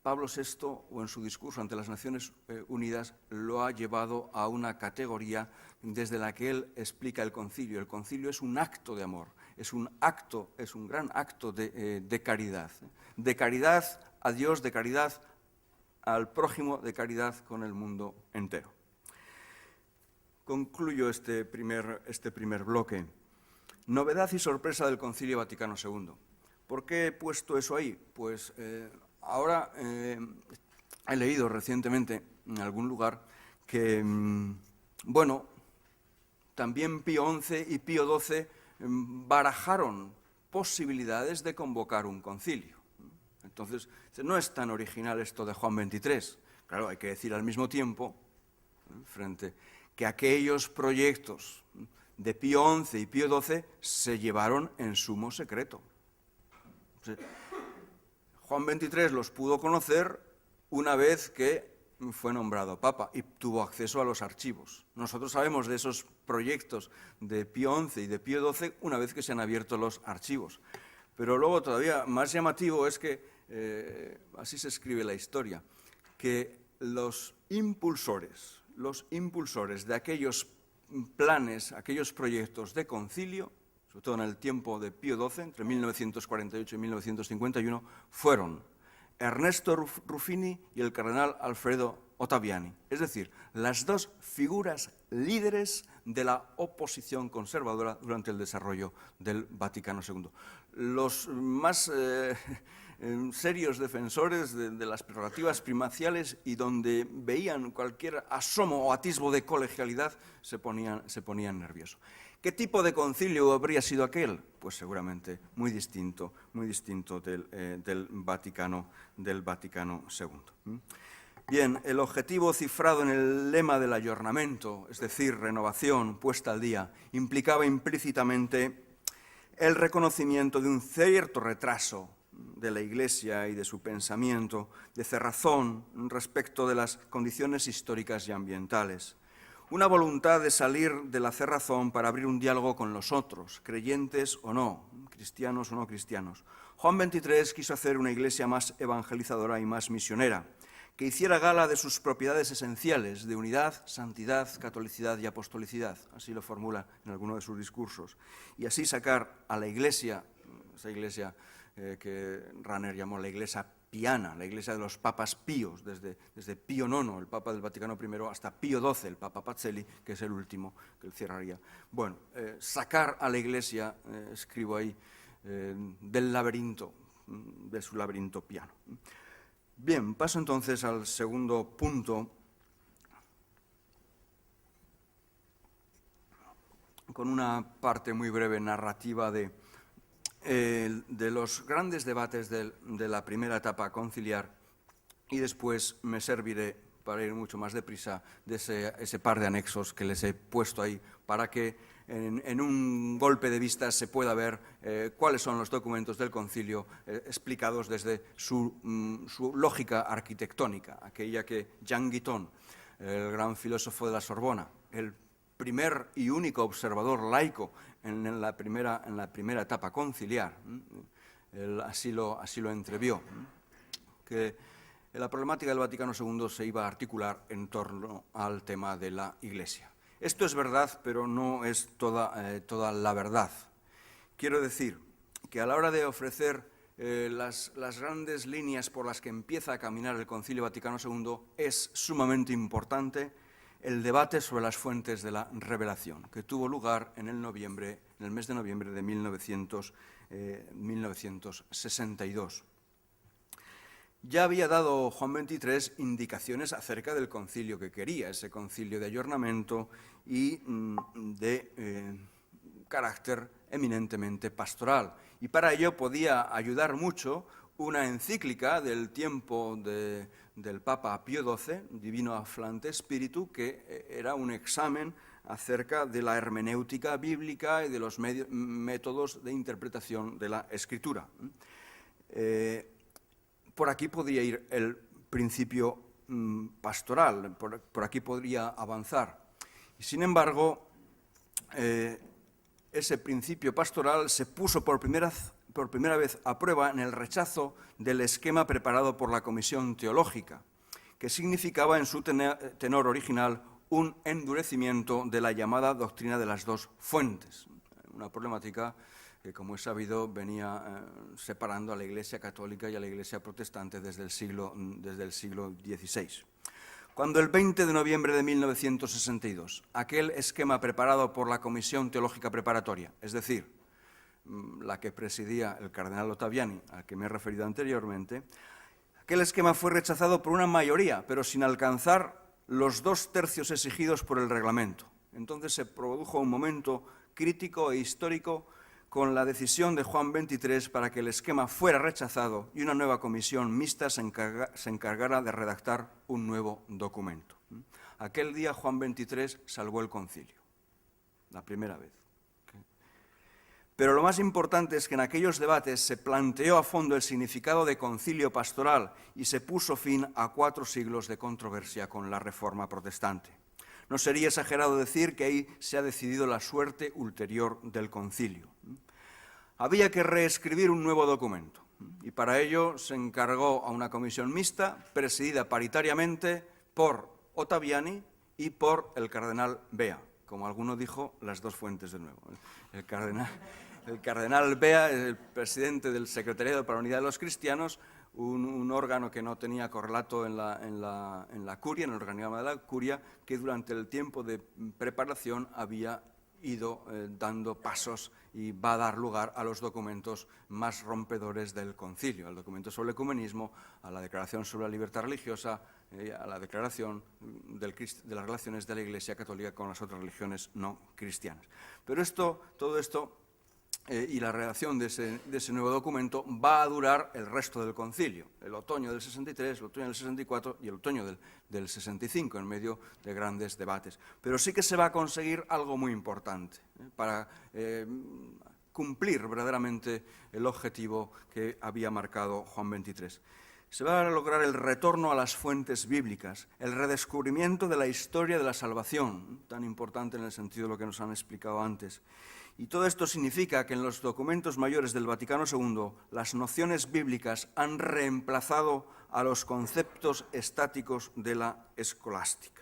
Pablo VI, o en su discurso ante las Naciones Unidas, lo ha llevado a una categoría desde la que él explica el concilio. El concilio es un acto de amor, es un gran acto de caridad a Dios, de caridad al prójimo, de caridad con el mundo entero. Concluyo este primer bloque. Novedad y sorpresa del Concilio Vaticano II. ¿Por qué he puesto eso ahí? Pues ahora he leído recientemente en algún lugar que, también Pío XI y Pío XII barajaron posibilidades de convocar un concilio. Entonces, no es tan original esto de Juan XXIII. Claro, hay que decir al mismo tiempo, que aquellos proyectos de Pío XI y Pío XII se llevaron en sumo secreto. Juan XXIII los pudo conocer una vez que fue nombrado Papa y tuvo acceso a los archivos. Nosotros sabemos de esos proyectos de Pío XI y de Pío XII una vez que se han abierto los archivos. Pero luego todavía más llamativo es que, así se escribe la historia, que los impulsores de aquellos planes, aquellos proyectos de concilio, sobre todo en el tiempo de Pío XII, entre 1948 y 1951, fueron Ernesto Ruffini y el cardenal Alfredo Ottaviani, es decir, las dos figuras líderes de la oposición conservadora durante el desarrollo del Vaticano II. Los más serios defensores de las prerrogativas primaciales y donde veían cualquier asomo o atisbo de colegialidad se ponían nerviosos. ¿Qué tipo de concilio habría sido aquel? Pues seguramente muy distinto del Vaticano II. Bien, el objetivo cifrado en el lema del ayornamiento, es decir, renovación, puesta al día, implicaba implícitamente el reconocimiento de un cierto retraso de la Iglesia y de su pensamiento, de cerrazón respecto de las condiciones históricas y ambientales. Una voluntad de salir de la cerrazón para abrir un diálogo con los otros, creyentes o no, cristianos o no cristianos. Juan XXIII quiso hacer una Iglesia más evangelizadora y más misionera, que hiciera gala de sus propiedades esenciales de unidad, santidad, catolicidad y apostolicidad, así lo formula en alguno de sus discursos, y así sacar a la Iglesia, esa Iglesia que Rahner llamó la Iglesia piana, la Iglesia de los papas píos, desde Pío IX, el Papa del Vaticano I, hasta Pío XII, el Papa Pacelli, que es el último que él cerraría. Bueno, sacar a la Iglesia, escribo ahí, del laberinto, de su laberinto piano. Bien, paso entonces al segundo punto, con una parte muy breve narrativa de los grandes debates de la primera etapa conciliar, y después me serviré, para ir mucho más deprisa, de ese par de anexos que les he puesto ahí, para que en un golpe de vista se pueda ver cuáles son los documentos del concilio explicados desde su lógica arquitectónica, aquella que Jean Guiton, el gran filósofo de la Sorbona, el primer y único observador laico en la primera etapa conciliar, él así lo entrevió, que la problemática del Vaticano II se iba a articular en torno al tema de la Iglesia. Esto es verdad, pero no es toda la verdad. Quiero decir que a la hora de ofrecer las grandes líneas por las que empieza a caminar el Concilio Vaticano II, es sumamente importante el debate sobre las fuentes de la revelación, que tuvo lugar en el mes de noviembre de 1962. Ya había dado Juan XXIII indicaciones acerca del concilio que quería, ese concilio de ayornamiento y de carácter eminentemente pastoral. Y para ello podía ayudar mucho una encíclica del tiempo del Papa Pío XII, Divino Afflante Spiritu, que era un examen acerca de la hermenéutica bíblica y de los métodos de interpretación de la Escritura. Por aquí podría ir el principio pastoral, por aquí podría avanzar. Y sin embargo, ese principio pastoral se puso por primera vez a prueba en el rechazo del esquema preparado por la Comisión Teológica, que significaba en su tenor original un endurecimiento de la llamada doctrina de las dos fuentes, una problemática que, como es sabido, venía separando a la Iglesia católica y a la Iglesia protestante desde el siglo XVI. Cuando el 20 de noviembre de 1962, aquel esquema preparado por la Comisión Teológica Preparatoria, es decir, la que presidía el cardenal Ottaviani, al que me he referido anteriormente, aquel esquema fue rechazado por una mayoría, pero sin alcanzar los 2/3 exigidos por el reglamento. Entonces se produjo un momento crítico e histórico con la decisión de Juan XXIII para que el esquema fuera rechazado y una nueva comisión mixta se encargara de redactar un nuevo documento. Aquel día Juan XXIII salvó el concilio, la primera vez. Pero lo más importante es que en aquellos debates se planteó a fondo el significado de concilio pastoral y se puso fin a 4 siglos de controversia con la Reforma protestante. No sería exagerado decir que ahí se ha decidido la suerte ulterior del concilio. Había que reescribir un nuevo documento y para ello se encargó a una comisión mixta presidida paritariamente por Ottaviani y por el cardenal Bea. Como alguno dijo, las 2 fuentes de nuevo. El cardenal Bea es el presidente del Secretariado para la Unidad de los Cristianos, un órgano que no tenía correlato en la curia, en el organigrama de la curia, que durante el tiempo de preparación había ido dando pasos y va a dar lugar a los documentos más rompedores del concilio, al documento sobre el ecumenismo, a la declaración sobre la libertad religiosa, a la declaración de las relaciones de la Iglesia Católica con las otras religiones no cristianas. Pero todo esto y la redacción de ese nuevo documento va a durar el resto del concilio, el otoño del 63, el otoño del 64 y el otoño del 65, en medio de grandes debates. Pero sí que se va a conseguir algo muy importante para cumplir verdaderamente el objetivo que había marcado Juan XXIII. Se va a lograr el retorno a las fuentes bíblicas, el redescubrimiento de la historia de la salvación, tan importante en el sentido de lo que nos han explicado antes. Y todo esto significa que en los documentos mayores del Vaticano II las nociones bíblicas han reemplazado a los conceptos estáticos de la escolástica.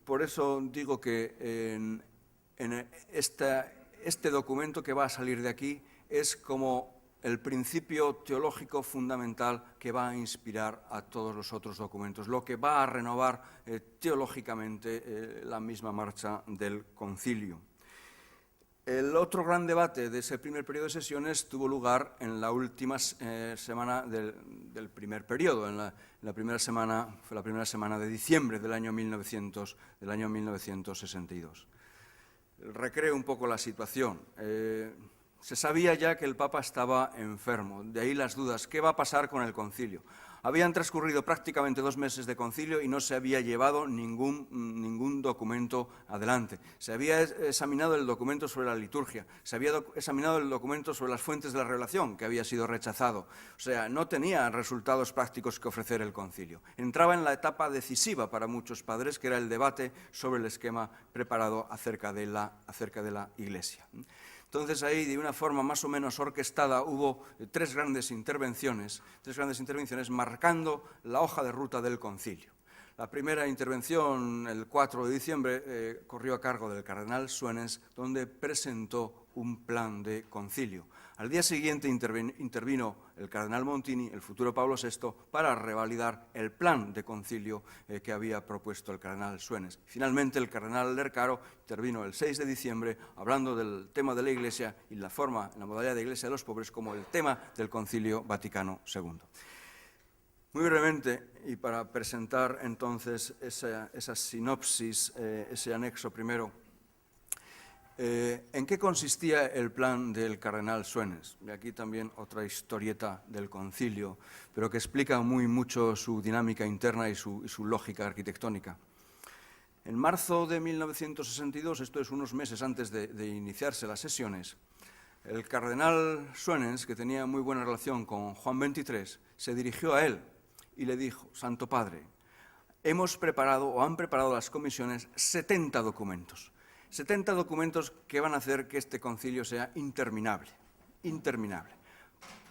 Por eso digo que este documento que va a salir de aquí es como el principio teológico fundamental que va a inspirar a todos los otros documentos, lo que va a renovar teológicamente la misma marcha del concilio. El otro gran debate de ese primer periodo de sesiones tuvo lugar en la última semana del primer periodo, la primera semana de diciembre del año 1962. Recreo un poco la situación. Se sabía ya que el Papa estaba enfermo, de ahí las dudas. ¿Qué va a pasar con el concilio? Habían transcurrido prácticamente 2 meses de concilio y no se había llevado ningún documento adelante. Se había examinado el documento sobre la liturgia, se había examinado el documento sobre las fuentes de la revelación, que había sido rechazado. O sea, no tenía resultados prácticos que ofrecer el concilio. Entraba en la etapa decisiva para muchos padres, que era el debate sobre el esquema preparado acerca de la Iglesia. Entonces ahí, de una forma más o menos orquestada, hubo 3 grandes intervenciones marcando la hoja de ruta del concilio. La primera intervención, el 4 de diciembre, corrió a cargo del cardenal Suenens, donde presentó un plan de concilio. Al día siguiente intervino el cardenal Montini, el futuro Pablo VI, para revalidar el plan de concilio que había propuesto el cardenal Suenens. Finalmente, el cardenal Lercaro intervino el 6 de diciembre, hablando del tema de la Iglesia y la modalidad de Iglesia de los pobres como el tema del Concilio Vaticano II. Muy brevemente, y para presentar entonces esa sinopsis, ese anexo primero, ¿en qué consistía el plan del cardenal Suenens? Y aquí también otra historieta del concilio, pero que explica mucho su dinámica interna y su lógica arquitectónica. En marzo de 1962, esto es unos meses antes de iniciarse las sesiones, el cardenal Suenens, que tenía muy buena relación con Juan XXIII, se dirigió a él y le dijo: Santo Padre, han preparado las comisiones 70 documentos. 70 documentos que van a hacer que este concilio sea interminable.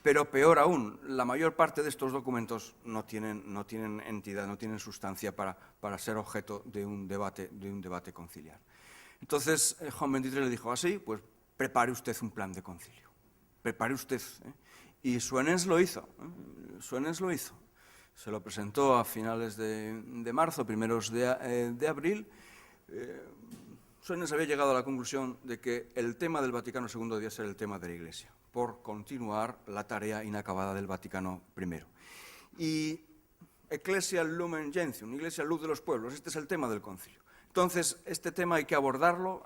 Pero peor aún, la mayor parte de estos documentos no tienen entidad, no tienen sustancia para ser objeto de un debate conciliar. Entonces Juan XXIII le dijo: así, pues prepare usted un plan de concilio. Prepare usted. Y Suenens lo hizo. Se lo presentó a finales de marzo, primeros de abril. Suenens había llegado a la conclusión de que el tema del Vaticano II debía ser el tema de la Iglesia, por continuar la tarea inacabada del Vaticano I. Y Ecclesia Lumen Gentium, Iglesia Luz de los Pueblos, este es el tema del concilio. Entonces, este tema hay que abordarlo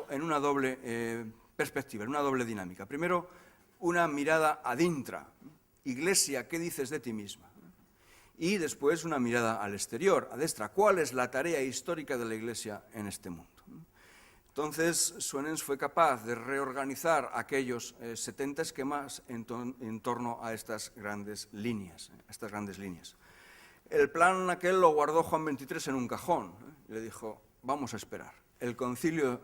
en una doble perspectiva, en una doble dinámica. Primero, una mirada ad intra. Iglesia, ¿qué dices de ti misma? y después una mirada al exterior, ad extra. ¿Cuál es la tarea histórica de la Iglesia en este mundo? Entonces, Suenens fue capaz de reorganizar aquellos 70 esquemas en torno a estas grandes líneas. El plan aquel lo guardó Juan XXIII en un cajón. Le dijo, vamos a esperar. El concilio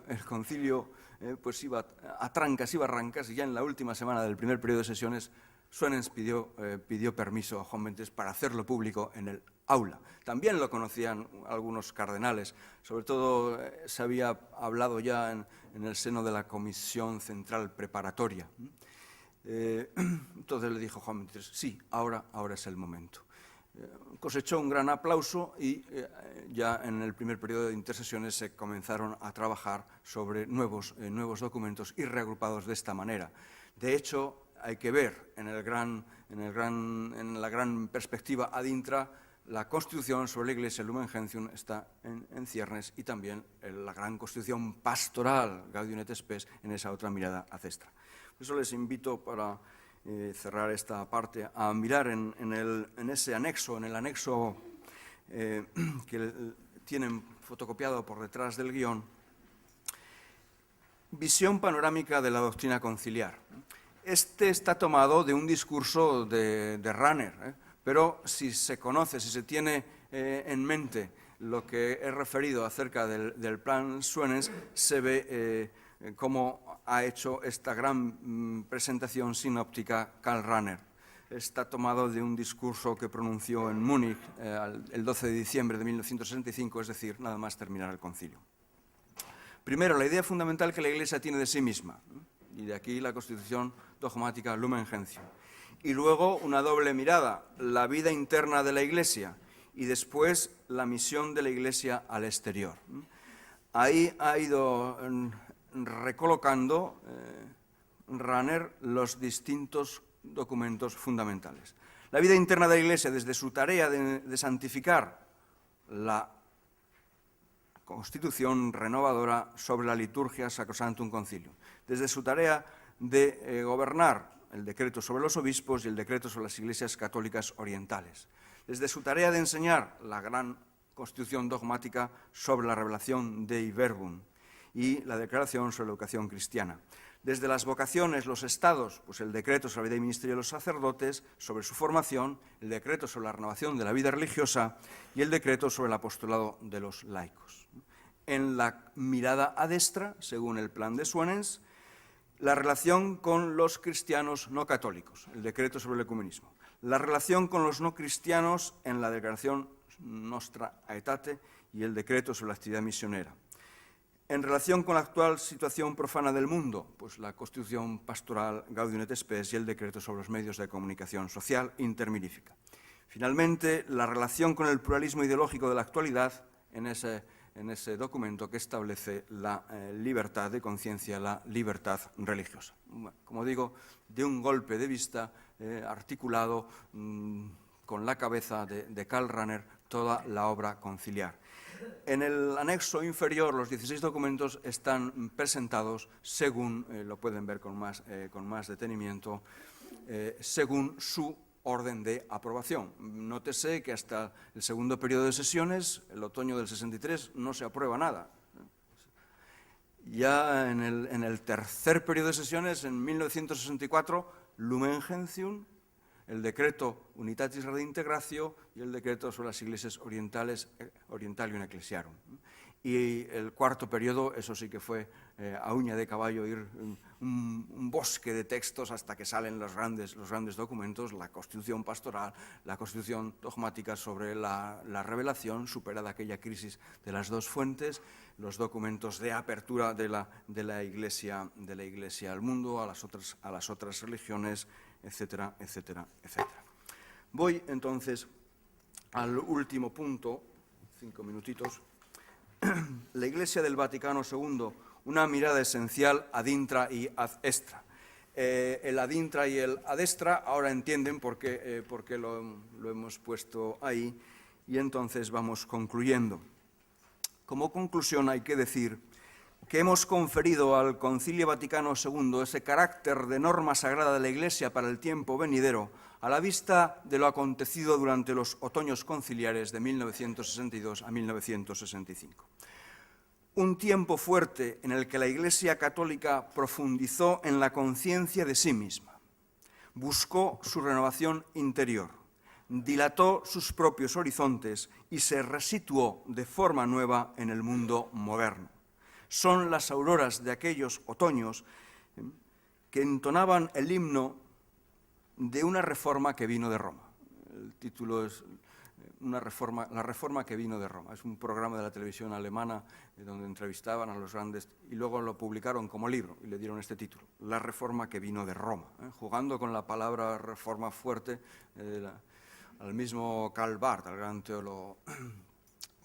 pues iba a trancas y barrancas, y ya en la última semana del primer periodo de sesiones, Suenens pidió permiso a Juan XXIII para hacerlo público en el aula. También lo conocían algunos cardenales, sobre todo se había hablado ya en el seno de la Comisión Central Preparatoria. Entonces le dijo Juan XXIII, sí, ahora es el momento. Cosechó un gran aplauso y ya en el primer periodo de intersesiones se comenzaron a trabajar sobre nuevos documentos y reagrupados de esta manera. De hecho, hay que ver en la gran perspectiva ad intra, la Constitución sobre la Iglesia, Lumen Gentium, está en ciernes, y también la gran Constitución pastoral, Gaudium et Spes, en esa otra mirada ad extra. Por eso les invito, para cerrar esta parte, a mirar en ese anexo, en el anexo que tienen fotocopiado por detrás del guión, visión panorámica de la doctrina conciliar. Este está tomado de un discurso de Rahner, pero si se conoce, si se tiene en mente lo que he referido acerca del plan Suenens, se ve cómo ha hecho esta gran presentación sinóptica Karl Rahner. Está tomado de un discurso que pronunció en Múnich el 12 de diciembre de 1965, es decir, nada más terminar el concilio. Primero, la idea fundamental que la Iglesia tiene de sí misma, y de aquí la Constitución dogmática Lumen Gentium. Y luego una doble mirada, la vida interna de la Iglesia y después la misión de la Iglesia al exterior. Ahí ha ido recolocando Rahner los distintos documentos fundamentales. La vida interna de la Iglesia, desde su tarea de santificar la Constitución renovadora sobre la liturgia Sacrosanctum Concilium, desde su tarea de gobernar el decreto sobre los obispos y el decreto sobre las iglesias católicas orientales, desde su tarea de enseñar la gran Constitución dogmática sobre la revelación Dei Verbum y la declaración sobre la educación cristiana, desde las vocaciones, los estados, pues el decreto sobre la vida y ministerio de los sacerdotes, sobre su formación, el decreto sobre la renovación de la vida religiosa y el decreto sobre el apostolado de los laicos. En la mirada ad extra, según el plan de Suenens, la relación con los cristianos no católicos, el decreto sobre el ecumenismo, la relación con los no cristianos en la declaración Nostra Aetate y el decreto sobre la actividad misionera. En relación con la actual situación profana del mundo, pues la Constitución pastoral Gaudium et Spes y el decreto sobre los medios de comunicación social interminífica. Finalmente, la relación con el pluralismo ideológico de la actualidad en ese documento que establece la libertad de conciencia, la libertad religiosa. Como digo, de un golpe de vista articulado con la cabeza de Karl Rahner toda la obra conciliar. En el anexo inferior, los 16 documentos están presentados según, lo pueden ver con más detenimiento, según su orden de aprobación. Nótese que hasta el segundo periodo de sesiones, el otoño del 63, no se aprueba nada. Ya en el tercer periodo de sesiones, en 1964, Lumen Gentium, el decreto Unitatis Redintegratio y el decreto sobre las iglesias orientales, Orientalium Ecclesiarum. Y el cuarto periodo, eso sí que fue a uña de caballo, ir un bosque de textos hasta que salen los grandes documentos, la Constitución pastoral, la Constitución dogmática sobre la revelación, superada aquella crisis de las dos fuentes, los documentos de apertura de la Iglesia al mundo, a las otras religiones, etcétera, etcétera, etcétera. Voy entonces al último punto, 5 minutitos. La Iglesia del Vaticano II, una mirada esencial ad intra y ad extra. El ad intra y el ad extra ahora entienden por qué lo hemos puesto ahí, y entonces vamos concluyendo. Como conclusión hay que decir que hemos conferido al Concilio Vaticano II ese carácter de norma sagrada de la Iglesia para el tiempo venidero, a la vista de lo acontecido durante los otoños conciliares de 1962 a 1965. Un tiempo fuerte en el que la Iglesia católica profundizó en la conciencia de sí misma, buscó su renovación interior, dilató sus propios horizontes y se resituó de forma nueva en el mundo moderno. Son las auroras de aquellos otoños que entonaban el himno de una reforma que vino de Roma. El título es la reforma que vino de Roma. Es un programa de la televisión alemana donde entrevistaban a los grandes y luego lo publicaron como libro y le dieron este título, La reforma que vino de Roma, jugando con la palabra reforma fuerte al mismo Karl Barth, al gran teólogo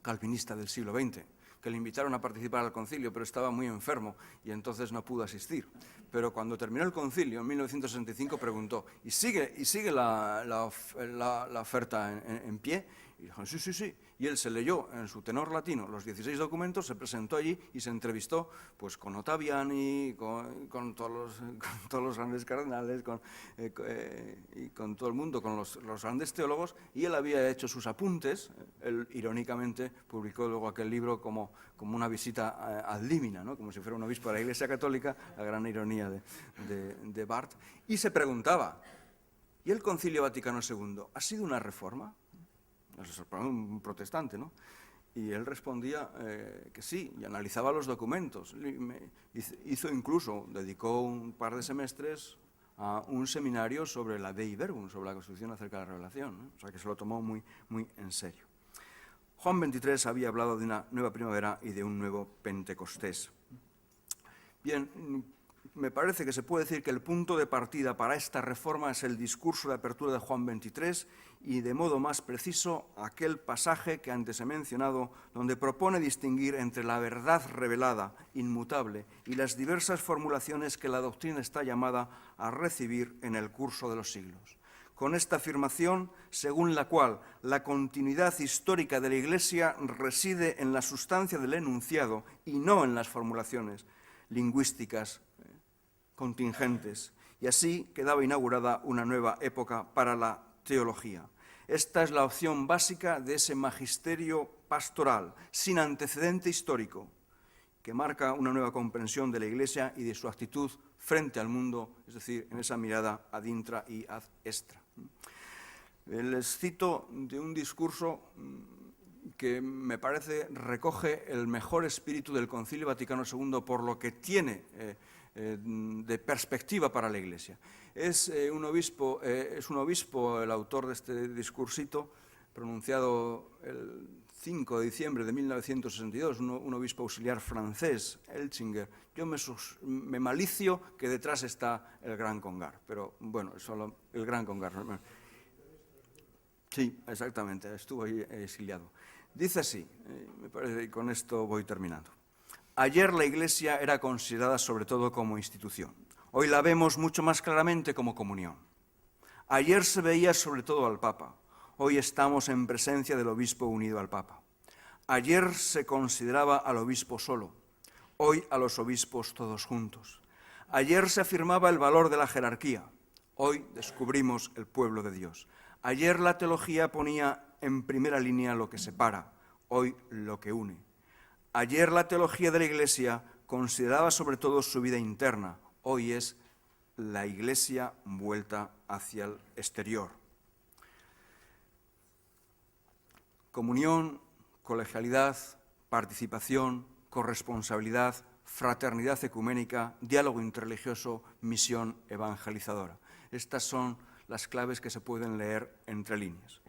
calvinista del siglo XX, que le invitaron a participar al concilio, pero estaba muy enfermo y entonces no pudo asistir. Pero cuando terminó el concilio, en 1965, preguntó, ¿y sigue la oferta en pie? Y dijo, sí, sí, sí. Y él se leyó en su tenor latino los 16 documentos, se presentó allí y se entrevistó pues, con Ottaviani, con todos los grandes cardenales, y con todo el mundo, con los grandes teólogos, y él había hecho sus apuntes. Él, irónicamente, publicó luego aquel libro como una visita ad limina, ¿no? Como si fuera un obispo de la Iglesia Católica, la gran ironía de Barth, y se preguntaba, ¿y el Concilio Vaticano II ha sido una reforma? Un protestante, ¿no? Y él respondía que sí, y analizaba los documentos. Hizo incluso, dedicó un par de semestres a un seminario sobre la Dei Verbum, sobre la Constitución acerca de la revelación, ¿no? O sea que se lo tomó muy, muy en serio. Juan XXIII había hablado de una nueva primavera y de un nuevo Pentecostés. Bien, me parece que se puede decir que el punto de partida para esta reforma es el discurso de apertura de Juan XXIII y, de modo más preciso, aquel pasaje que antes he mencionado, donde propone distinguir entre la verdad revelada, inmutable, y las diversas formulaciones que la doctrina está llamada a recibir en el curso de los siglos. Con esta afirmación, según la cual la continuidad histórica de la Iglesia reside en la sustancia del enunciado y no en las formulaciones lingüísticas contingentes, y así quedaba inaugurada una nueva época para la teología. Esta es la opción básica de ese magisterio pastoral, sin antecedente histórico, que marca una nueva comprensión de la Iglesia y de su actitud frente al mundo, es decir, en esa mirada ad intra y ad extra. Les cito de un discurso que me parece recoge el mejor espíritu del Concilio Vaticano II por lo que tiene de perspectiva para la Iglesia. Es un obispo, el autor de este discursito, pronunciado el 5 de diciembre de 1962, un obispo auxiliar francés, Elchinger. Yo me malicio que detrás está el Gran Congar, pero bueno, solo el Gran Congar. Sí, exactamente, estuvo ahí exiliado. Dice así, me parece, y con esto voy terminando. Ayer la Iglesia era considerada sobre todo como institución. Hoy la vemos mucho más claramente como comunión. Ayer se veía sobre todo al Papa. Hoy estamos en presencia del obispo unido al Papa. Ayer se consideraba al obispo solo. Hoy a los obispos todos juntos. Ayer se afirmaba el valor de la jerarquía. Hoy descubrimos el pueblo de Dios. Ayer la teología ponía en primera línea lo que separa, hoy lo que une. Ayer la teología de la Iglesia consideraba sobre todo su vida interna, hoy es la Iglesia vuelta hacia el exterior. Comunión, colegialidad, participación, corresponsabilidad, fraternidad ecuménica, diálogo interreligioso, misión evangelizadora. Estas son las claves que se pueden leer entre líneas.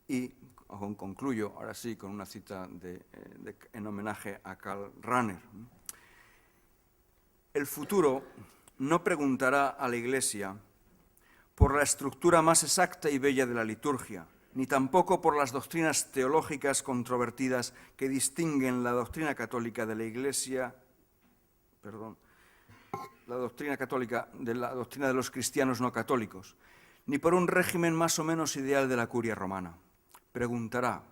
Y concluyo, ahora sí, con una cita en homenaje a Karl Rahner. El futuro no preguntará a la Iglesia por la estructura más exacta y bella de la liturgia, ni tampoco por las doctrinas teológicas controvertidas que distinguen la doctrina católica de la Iglesia, la doctrina católica de la doctrina de los cristianos no católicos, ni por un régimen más o menos ideal de la curia romana. Preguntará,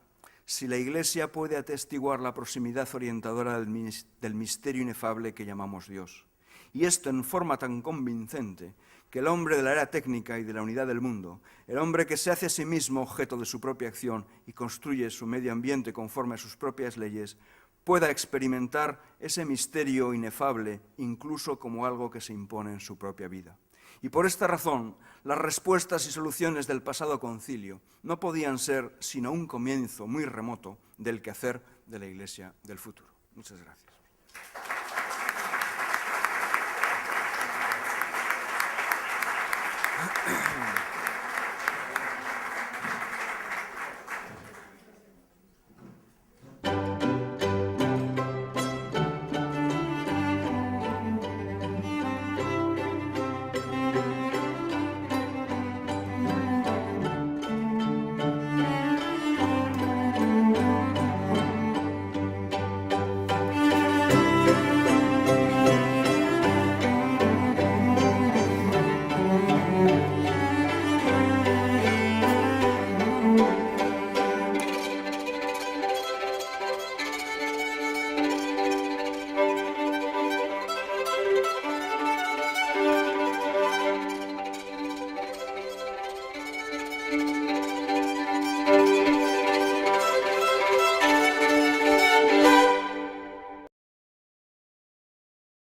si la Iglesia puede atestiguar la proximidad orientadora del misterio inefable que llamamos Dios, y esto en forma tan convincente que el hombre de la era técnica y de la unidad del mundo, el hombre que se hace a sí mismo objeto de su propia acción y construye su medio ambiente conforme a sus propias leyes, pueda experimentar ese misterio inefable incluso como algo que se impone en su propia vida. Y por esta razón, las respuestas y soluciones del pasado concilio no podían ser sino un comienzo muy remoto del quehacer de la Iglesia del futuro. Muchas gracias.